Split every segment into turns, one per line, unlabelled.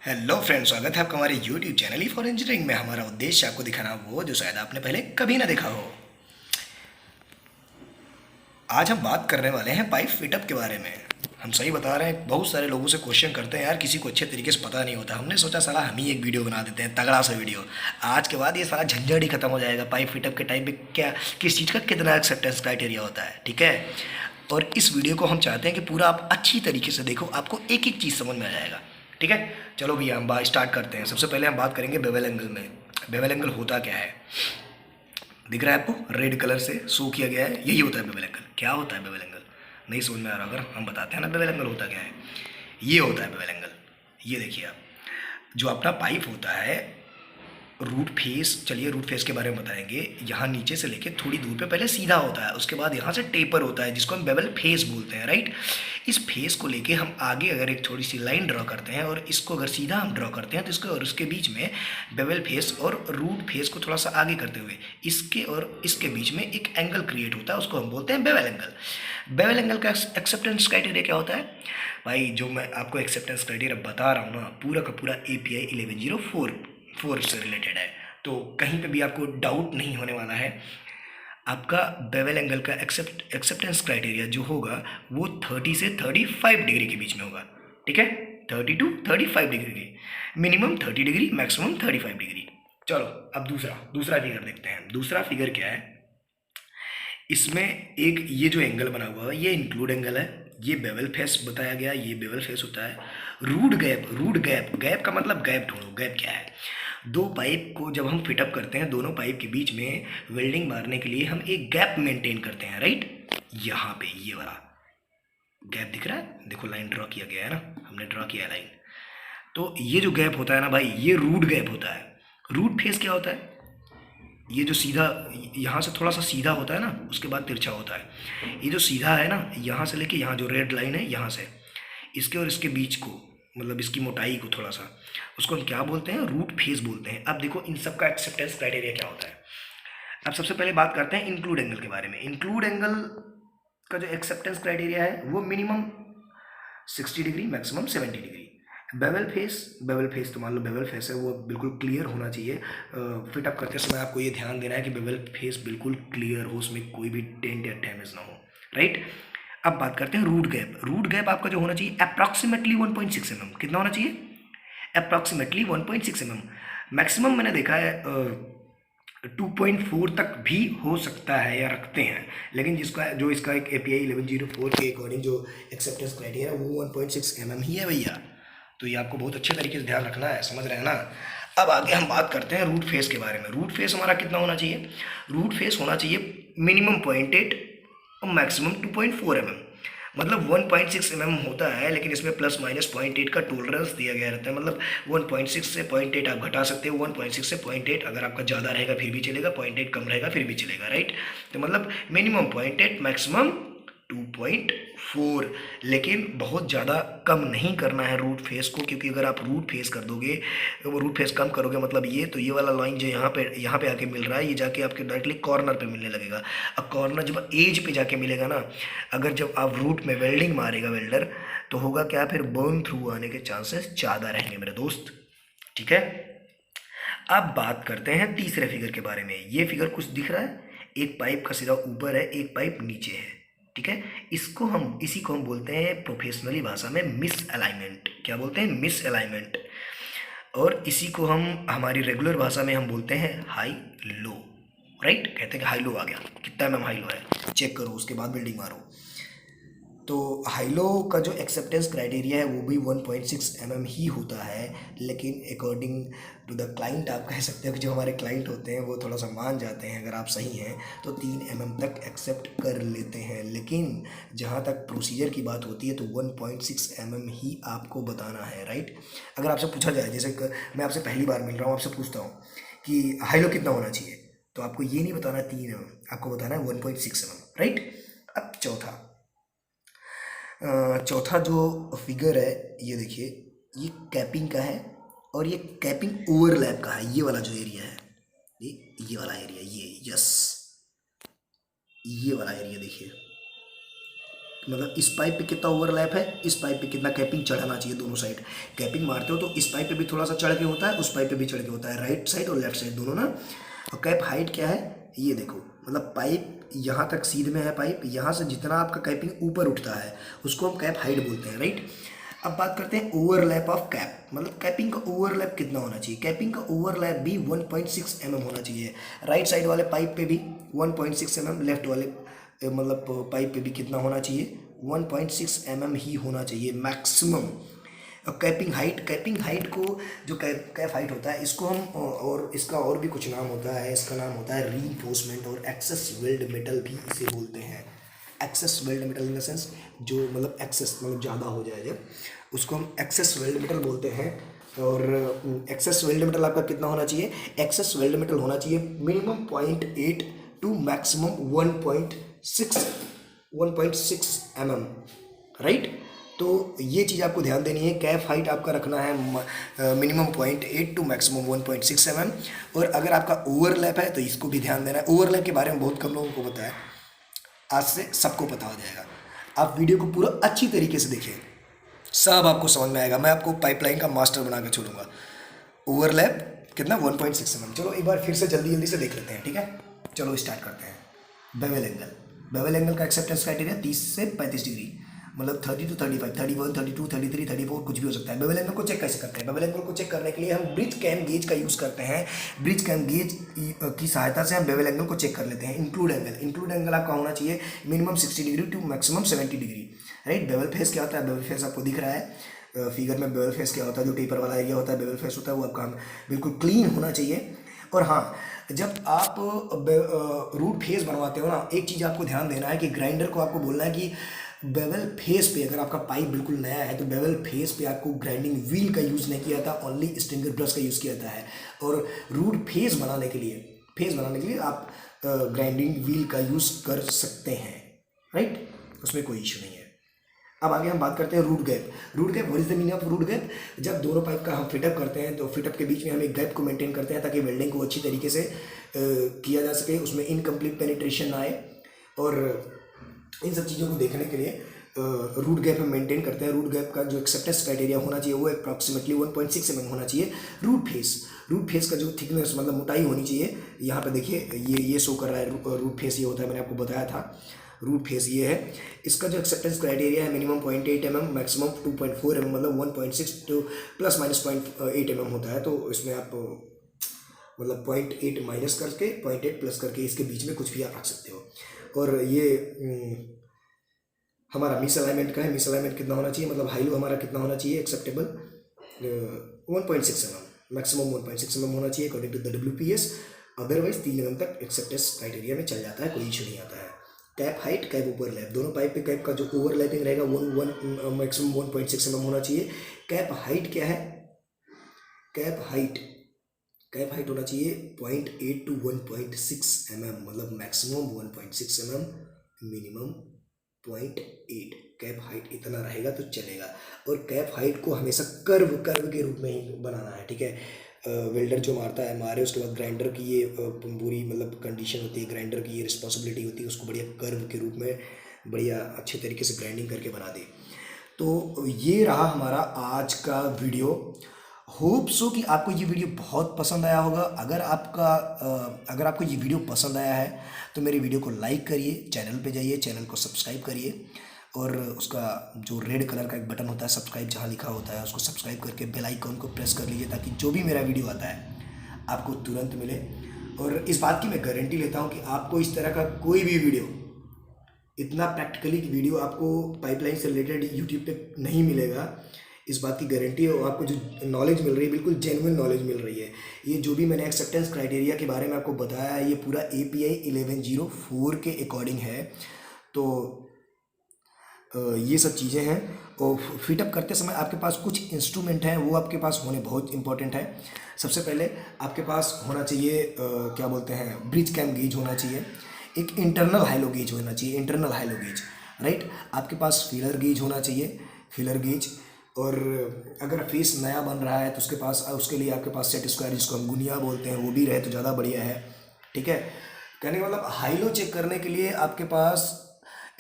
Hello friends, स्वागत है आपका हमारे यूट्यूब चैनल फॉर इंजीनियरिंग में। हमारा उद्देश्य आपको दिखाना वो जो शायद आपने पहले कभी ना देखा हो। आज हम बात करने वाले हैं पाइप फिटअप के बारे में। हम सही बता रहे हैं, बहुत सारे लोगों से क्वेश्चन करते हैं यार, किसी को अच्छे तरीके से पता नहीं होता। हमने सोचा साला हम ही एक वीडियो बना देते हैं, तगड़ा सा वीडियो। आज के बाद ये सारा झंझट ही खत्म हो जाएगा। पाइप फिटअप के टाइम पे क्या, किस चीज़ का कितना एक्सेप्टेंस क्राइटेरिया होता है, ठीक है। और इस वीडियो को हम चाहते हैं कि पूरा आप अच्छी तरीके से देखो, आपको एक एक चीज़ समझ में आ जाएगा, ठीक है। चलो भैया हम बात स्टार्ट करते हैं। सबसे पहले हम बात करेंगे बेवल एंगल में। बेवल एंगल होता क्या है, दिख रहा है आपको, रेड कलर से शो किया गया है, यही होता है बेवल एंगल। क्या होता है बेवल एंगल, नहीं समझ में आ रहा अगर हम बताते हैं ना बेवल एंगल होता क्या है। ये होता है बेवल एंगल। ये देखिए आप, जो अपना पाइप होता है, रूट फेस, चलिए रूट फेस के बारे में बताएंगे। यहाँ नीचे से लेके थोड़ी दूर पे पहले सीधा होता है, उसके बाद यहाँ से टेपर होता है, जिसको हम बेवल फेस बोलते हैं, राइट। इस फेस को लेके हम आगे अगर एक थोड़ी सी लाइन ड्रॉ करते हैं, और इसको अगर सीधा हम ड्रॉ करते हैं तो इसको और उसके बीच में बेवल फेस और रूट फेस को थोड़ा सा आगे करते हुए इसके और इसके बीच में एक एंगल क्रिएट होता है, उसको हम बोलते हैं बेवल एंगल। बेवल एंगल का एक्सेप्टेंस क्राइटेरिया क्या होता है भाई, जो मैं आपको एक्सेप्टेंस क्राइटेरिया बता रहा हूँ ना, पूरा का पूरा API 1104 से रिलेटेड है। तो कहीं पे भी आपको डाउट नहीं होने वाला है। आपका बेवल एंगल का एक्सेप्टेंस क्राइटेरिया जो होगा वो 30 से 35 डिग्री के बीच में होगा, ठीक है। 30 टू 35 डिग्री की, मिनिमम 30 डिग्री, मैक्सिमम 35 डिग्री। चलो अब दूसरा दूसरा फिगर देखते हैं। दूसरा फिगर क्या है, इसमें एक ये जो एंगल बना हुआ है ये इंक्लूड एंगल है। ये बेवल फेस बताया गया, ये बेवल फेस होता है। Root gap, root gap, gap का मतलब गैप ढूंढो। गैप क्या है, दो पाइप को जब हम फिटअप करते हैं, दोनों पाइप के बीच में वेल्डिंग मारने के लिए हम एक गैप मेंटेन करते हैं, राइट। यहाँ पे ये वाला गैप दिख रहा है, देखो लाइन ड्रॉ किया गया है ना, हमने ड्रॉ किया है लाइन। तो ये जो गैप होता है ना भाई, ये रूट गैप होता है। रूट फेस क्या होता है, ये जो सीधा यहाँ से थोड़ा सा सीधा होता है ना, उसके बाद तिरछा होता है। ये जो सीधा है ना, यहाँ से लेके यहाँ जो रेड लाइन है, यहाँ से इसके और इसके बीच को, मतलब इसकी मोटाई को थोड़ा सा, उसको हम क्या बोलते हैं, रूट फेस बोलते हैं। अब देखो इन सब का एक्सेप्टेंस क्राइटेरिया क्या होता है। अब सबसे पहले बात करते हैं इंक्लूड एंगल के बारे में। इंक्लूड एंगल का जो एक्सेप्टेंस क्राइटेरिया है वो minimum 60 degree, maximum 70 degree. Bevel face, bevel face तो मान लो बेवल फेस है, वो बिल्कुल क्लियर होना चाहिए। फिटअप करते समय आपको ये ध्यान देना है कि बेवल फेस बिल्कुल क्लियर हो, उसमें कोई भी डेंट या डैमेज ना हो, राइट। अब बात करते हैं रूट गैप। रूट गैप आपका जो होना चाहिए अप्रॉक्सीमेटली 1.6 mm। कितना होना चाहिए, अप्रॉक्सीमेटली 1.6 mm। मैक्सिमम मैंने देखा है 2.4 तक भी हो सकता है या रखते हैं, लेकिन जिसका जो इसका एक API 1104 के अकॉर्डिंग जो एक्सेप्टेंस क्राइटेरिया है वो 1.6 mm ही है भैया। तो ये आपको बहुत अच्छे तरीके से ध्यान रखना है, समझ रहे हैं ना। अब आगे हम बात करते हैं रूट फेस के बारे में। रूट फेस हमारा कितना होना चाहिए, रूट फेस होना चाहिए मिनिमम 0.8 और मैक्सिमम 2.4 mm। मतलब 1.6 mm होता है, लेकिन इसमें प्लस माइनस 0.8 का टोलरेंस दिया गया रहता है। मतलब 1.6 से 0.8 आप घटा सकते हो, 1.6 से 0.8 अगर आपका ज़्यादा रहेगा फिर भी चलेगा, 0.8 कम रहेगा फिर भी चलेगा, राइट। तो मतलब मिनिमम 0.8, मैक्सिमम 2.4। लेकिन बहुत ज़्यादा कम नहीं करना है रूट फेस को, क्योंकि अगर आप रूट फेस कर दोगे, वो रूट फेस कम करोगे, मतलब ये तो ये वाला लाइन जो यहाँ पे आके मिल रहा है, ये जाके आपके डायरेक्टली कॉर्नर पे मिलने लगेगा। अब कॉर्नर जब एज पे जाके मिलेगा ना, अगर जब आप रूट में वेल्डिंग मारेगा वेल्डर, तो होगा क्या, फिर बर्न थ्रू आने के चांसेस ज़्यादा रहेंगे मेरे दोस्त, ठीक है। अब बात करते हैं तीसरे फिगर के बारे में। ये फिगर कुछ दिख रहा है, एक पाइप का सिरा ऊपर है, एक पाइप नीचे है, ठीक है। इसी को हम बोलते हैं प्रोफेशनली भाषा में मिस अलाइनमेंट। क्या बोलते हैं, मिस अलाइनमेंट। और इसी को हम हमारी रेगुलर भाषा में हम बोलते हैं हाई लो, राइट। कहते हैं कि हाई लो आ गया, कितना mm हाई लो है चेक करो, उसके बाद बिल्डिंग मारो। तो हाइलो का जो एक्सेप्टेंस क्राइटेरिया है वो भी 1.6 mm ही होता है, लेकिन अकॉर्डिंग टू द क्लाइंट आप कह सकते हो कि जो हमारे क्लाइंट होते हैं वो थोड़ा सा मान जाते हैं, अगर आप सही हैं तो 3 mm तक एक्सेप्ट कर लेते हैं। लेकिन जहाँ तक प्रोसीजर की बात होती है तो 1.6 mm ही आपको बताना है, राइट। अगर आपसे पूछा जाए, जैसे मैं आपसे पहली बार मिल रहा हूँ, आपसे पूछता हूँ कि हाइलो कितना होना चाहिए, तो आपको ये नहीं बताना 3 mm, आपको बताना है 1.6 mm, राइट। अब चौथा जो फिगर है, ये देखिए, ये कैपिंग का है, और ये कैपिंग ओवरलैप का है। ये वाला जो एरिया है, ये वाला एरिया, ये यस, ये वाला एरिया देखिए, मतलब इस पाइप पे कितना ओवरलैप है, इस पाइप पे कितना कैपिंग चढ़ाना चाहिए दोनों साइड। कैपिंग मारते हो तो इस पाइप पे भी थोड़ा सा चढ़ के होता है, उस पाइप पे भी चढ़ के होता है, राइट साइड और लेफ्ट साइड दोनों ना। और कैप हाइट क्या है ये देखो, मतलब पाइप यहाँ तक सीध में है, पाइप यहाँ से जितना आपका कैपिंग ऊपर उठता है उसको हम कैप हाइट बोलते हैं, राइट। अब बात करते हैं ओवरलैप ऑफ कैप, मतलब कैपिंग का ओवरलैप कितना होना चाहिए। कैपिंग का ओवरलैप भी 1.6 mm होना चाहिए। राइट साइड वाले पाइप पे भी 1.6 mm, लेफ्ट वाले मतलब पाइप पे भी कितना होना चाहिए, 1.6 mm ही होना चाहिए मैक्सिमम। और कैपिंग हाइट को जो कैप हाइट होता है इसको हम और इसका और भी कुछ नाम होता है, इसका नाम होता है रीइंफोर्समेंट और एक्सेस वेल्ड मेटल भी इसे बोलते हैं। Excess weld metal in the sense जो मतलब एक्सेस मतलब ज़्यादा हो जाए जब, उसको हम एक्सेस वेल्ड मेटल बोलते हैं। और एक्सेस वेल्ड मेटल आपका कितना होना चाहिए, एक्सेस वेल्ड मेटल होना चाहिए minimum 0.8 to maximum 1.6 mm, right. तो ये चीज़ आपको ध्यान देनी है। कैप हाइट आपका रखना है मिनिमम 0.8 टू मैक्सिमम 1.6 mm। और अगर आपका ओवरलैप है तो इसको भी ध्यान देना है। ओवरलैप के बारे में बहुत कम लोगों को पता है, आज से सबको पता हो जाएगा। आप वीडियो को पूरा अच्छी तरीके से देखिए, सब आपको समझ में आएगा। मैं आपको पाइपलाइन का मास्टर बना के छोड़ूंगा। ओवरलैप कितना 1.6 mm। चलो एक बार फिर से जल्दी जल्दी से देख लेते हैं, ठीक है। चलो स्टार्ट करते हैं। बेवल एंगल, बेवल एंगल का एक्सेप्टेंस क्राइटेरिया 30 से 35 डिग्री, मतलब 30 to 35, 31, 32, 33, 34 कुछ भी हो सकता है। बेवल एंगल को चेक कैसे करते हैं, बेवल एंगल को चेक करने के लिए हम ब्रिज कैम गेज का यूज़ करते हैं। ब्रिज कैम गेज की सहायता से हम बेवल एंगल को चेक कर लेते हैं। इंक्लूड एंगल आपका होना चाहिए minimum 60 degree to maximum 70 degree, right. Bevel face क्या होता है, बेवल फेस आपको दिख रहा है फिगर में। बेवल फेस क्या होता है, जो टेपर वाला एरिया होता है बेवल फेस होता है, वो आपका बिल्कुल क्लीन होना चाहिए। और हाँ, जब आप रूट फेस बनवाते हो ना, एक चीज़ आपको ध्यान देना है कि ग्राइंडर को आपको बोलना है कि बेवल फेस पे, अगर आपका पाइप बिल्कुल नया है तो बेवल फेस पे आपको ग्राइंडिंग व्हील का यूज़ नहीं किया था, ओनली स्ट्रिंगर ब्रश का यूज़ किया जाता है। और रूट फेस बनाने के लिए आप ग्राइंडिंग व्हील का यूज़ कर सकते हैं, राइट, उसमें कोई इशू नहीं है। अब आगे हम बात करते हैं root gap. What is the meaning of root gap. जब दोनों पाइप का हम फिटअप करते हैं तो फिटअप के बीच में हम एक गैप को मेंटेन करते हैं ताकि वेल्डिंग को अच्छी तरीके से किया जा सके, उसमें इनकम्प्लीट पेनिट्रेशन ना आए। और इन सब चीज़ों को देखने के लिए रूट गैप हम मेंटेन करते हैं। रूट गैप का जो एक्सेप्टेंस क्राइटेरिया होना चाहिए वो अप्रॉक्सीमेटली 1.6 mm होना चाहिए। रूट फेस का जो थिकनेस मतलब मोटाई होनी चाहिए, यहाँ पे देखिए ये शो कर रहा है रूट फेस ये होता है, मैंने आपको बताया था रूट फेस ये है। इसका जो एक्सेप्टेंस क्राइटेरिया है मिनिमम 0.8 mm मैक्सिमम 2.4 mm, मतलब 1.6 टू प्लस माइनस 0.8 mm होता है। तो इसमें आप मतलब 0.8 माइनस करके 0.8 प्लस करके इसके बीच में कुछ भी आप रख सकते हो। और ये हमारा मिस अलाइनमेंट का है। मिस अलाइनमेंट कितना होना चाहिए, मतलब हाई लो हमारा कितना होना चाहिए एक्सेप्टेबल 1.6 mm, मैक्सिमम 1.6 mm होना चाहिए according to the WPS। Otherwise 3 mm तक एक्सेप्टेंस क्राइटेरिया में चल जाता है, कोई इशू नहीं आता है। कैप हाइट, कैप ओवरलैप, दोनों पाइप पे कैप का जो ओवरलैपिंग रहेगा वो मैक्सिमम 1.6 mm होना चाहिए। कैप हाइट क्या है, कैप हाइट होना चाहिए 0.8 टू 1.6 mm, मतलब maximum 1.6 mm, minimum 0.8। Cap height इतना रहेगा तो चलेगा। और कैप हाइट को हमेशा कर्व के रूप में ही बनाना है, ठीक है। वेल्डर जो मारता है मारे, उसके बाद ग्राइंडर की ये पूरी मतलब कंडीशन होती है, ग्राइंडर की ये रिस्पॉन्सिबिलिटी होती है उसको बढ़िया कर्व के रूप में बढ़िया अच्छे तरीके से ग्राइंडिंग करके बना दे। तो ये रहा हमारा आज का वीडियो। होप सो कि आपको ये वीडियो बहुत पसंद आया होगा। अगर आपको ये वीडियो पसंद आया है तो मेरी वीडियो को लाइक करिए, चैनल पे जाइए, चैनल को सब्सक्राइब करिए और उसका जो रेड कलर का एक बटन होता है सब्सक्राइब जहाँ लिखा होता है उसको सब्सक्राइब करके बेल आइकन को प्रेस कर लीजिए ताकि जो भी मेरा वीडियो आता है आपको तुरंत मिले। और इस बात की मैं गारंटी लेता हूँ कि आपको इस तरह का कोई भी वीडियो, इतना प्रैक्टिकली वीडियो आपको पाइपलाइन से रिलेटेड यूट्यूब पे नहीं मिलेगा। इस बात की गारंटी है। और आपको जो नॉलेज मिल रही है बिल्कुल जेन्युइन नॉलेज मिल रही है। ये जो भी मैंने एक्सेप्टेंस क्राइटेरिया के बारे में आपको बताया है ये पूरा API 1104 के अकॉर्डिंग है। तो ये सब चीज़ें हैं। और फिटअप करते समय आपके पास कुछ इंस्ट्रूमेंट हैं वो आपके पास होने बहुत इंपॉर्टेंट है। सबसे पहले आपके पास होना चाहिए क्या बोलते हैं, ब्रिज कैम गेज होना चाहिए, एक इंटरनल हाइलो गेज होना चाहिए, इंटरनल हाइलो गेज, राइट। आपके पास फीलर गेज होना चाहिए, फीलर गेज। और अगर फेस नया बन रहा है तो उसके लिए आपके पास सेट स्क्वायर जिसको हम गुनिया बोलते हैं वो भी रहे तो ज़्यादा बढ़िया है, ठीक है। कहने का मतलब हाइलो चेक करने के लिए आपके पास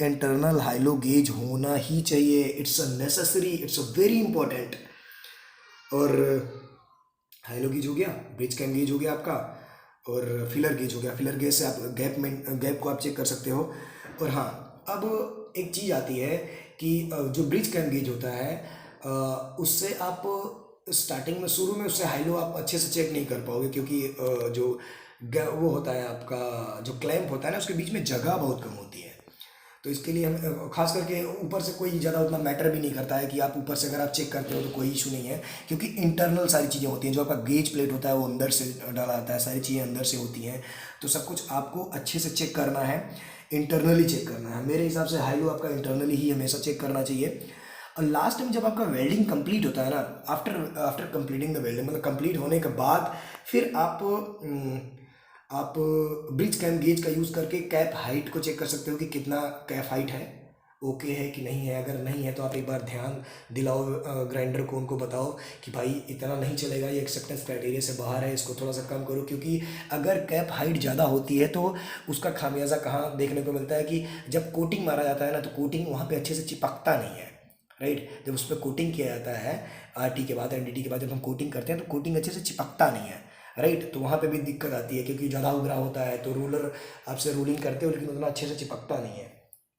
इंटरनल हाइलो गेज होना ही चाहिए। It's a necessary, it's a very important. और हाइलो गेज हो गया, ब्रिज कैम गेज हो गया आपका, और फिलर गेज हो गया। फिलर गेज से आप गैप को आप चेक कर सकते हो। और हाँ, अब एक चीज़ आती है कि जो ब्रिज कैम गेज होता है उससे आप स्टार्टिंग में, शुरू में उससे हाइलो आप अच्छे से चेक नहीं कर पाओगे, क्योंकि जो वो होता है आपका, जो क्लैंप होता है ना, उसके बीच में जगह बहुत कम होती है। तो इसके लिए हम खास करके ऊपर से कोई ज़्यादा उतना मैटर भी नहीं करता है कि आप ऊपर से अगर आप चेक करते हो तो कोई इशू नहीं है, क्योंकि इंटरनल सारी चीज़ें होती हैं। जो आपका गेज प्लेट होता है वो अंदर से डाला आता है, सारी चीज़ें अंदर से होती हैं। तो सब कुछ आपको अच्छे से चेक करना है, इंटरनली चेक करना है। मेरे हिसाब से हाइलो आपका इंटरनली ही हमेशा चेक करना चाहिए। और लास्ट में जब आपका वेल्डिंग कंप्लीट होता है ना, after after completing the welding, मतलब कंप्लीट होने के बाद फिर आप ब्रिज कैम गेज का यूज़ करके कैप हाइट को चेक कर सकते हो कि कितना कैप हाइट है, ओके है कि नहीं है। अगर नहीं है तो आप एक बार ध्यान दिलाओ ग्राइंडर को, उनको बताओ कि भाई इतना नहीं चलेगा, ये एक्सेप्टेंस क्राइटेरिया से बाहर है, इसको थोड़ा सा कम करो। क्योंकि अगर कैप हाइट ज़्यादा होती है तो उसका खामियाजा कहाँ देखने को मिलता है कि जब कोटिंग मारा जाता है ना, तो कोटिंग वहाँ पे अच्छे से चिपकता नहीं है, राइट। जब उस पर कोटिंग किया जाता है आरटी के बाद, एनडीटी के बाद जब हम कोटिंग करते हैं तो कोटिंग अच्छे से चिपकता नहीं है, राइट। तो वहाँ पे भी दिक्कत आती है, क्योंकि ज़्यादा उभरा होता है तो रोलर आपसे रोलिंग करते हो लेकिन उतना अच्छे से चिपकता नहीं है,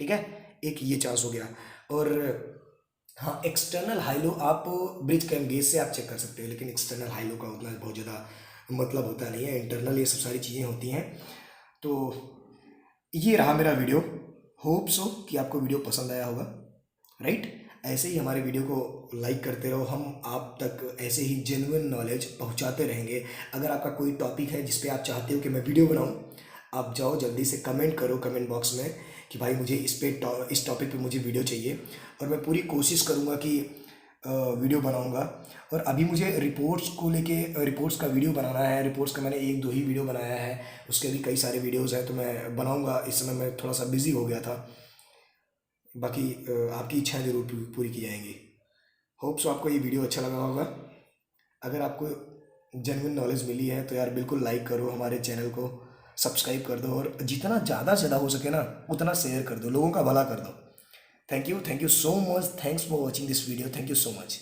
ठीक है। एक ये चांस हो गया। और हाँ, एक्सटर्नल हाइलो आप ब्रिज कैम गेज से आप चेक कर सकते हो, लेकिन एक्सटर्नल हाइलो का उतना बहुत ज़्यादा मतलब होता नहीं है। इंटरनल ये सब सारी चीज़ें होती हैं। तो ये रहा मेरा वीडियो। होप सो कि आपको वीडियो पसंद आया होगा, राइट। ऐसे ही हमारे वीडियो को लाइक करते रहो, हम आप तक ऐसे ही जेन्युइन नॉलेज पहुंचाते रहेंगे। अगर आपका कोई टॉपिक है जिस पे आप चाहते हो कि मैं वीडियो बनाऊं, आप जाओ जल्दी से कमेंट करो कमेंट बॉक्स में कि भाई मुझे इस टॉपिक पे मुझे वीडियो चाहिए, और मैं पूरी कोशिश करूंगा कि वीडियो बनाऊंगा। और अभी मुझे रिपोर्ट्स को लेके, रिपोर्ट्स का वीडियो बनाना है। रिपोर्ट्स का मैंने एक दो ही वीडियो बनाया है, उसके भी कई सारे वीडियोज़ हैं तो मैं बनाऊंगा। इस समय मैं थोड़ा सा बिजी हो गया था। बाकी आपकी इच्छाएं जरूर पूरी की जाएंगी। होप सो आपको ये वीडियो अच्छा लगा होगा। अगर आपको जेन्युइन नॉलेज मिली है तो यार बिल्कुल लाइक करो, हमारे चैनल को सब्सक्राइब कर दो, और जितना ज़्यादा से ज़्यादा हो सके ना उतना शेयर कर दो, लोगों का भला कर दो। Thank you so much, thanks for watching this video, thank you so much.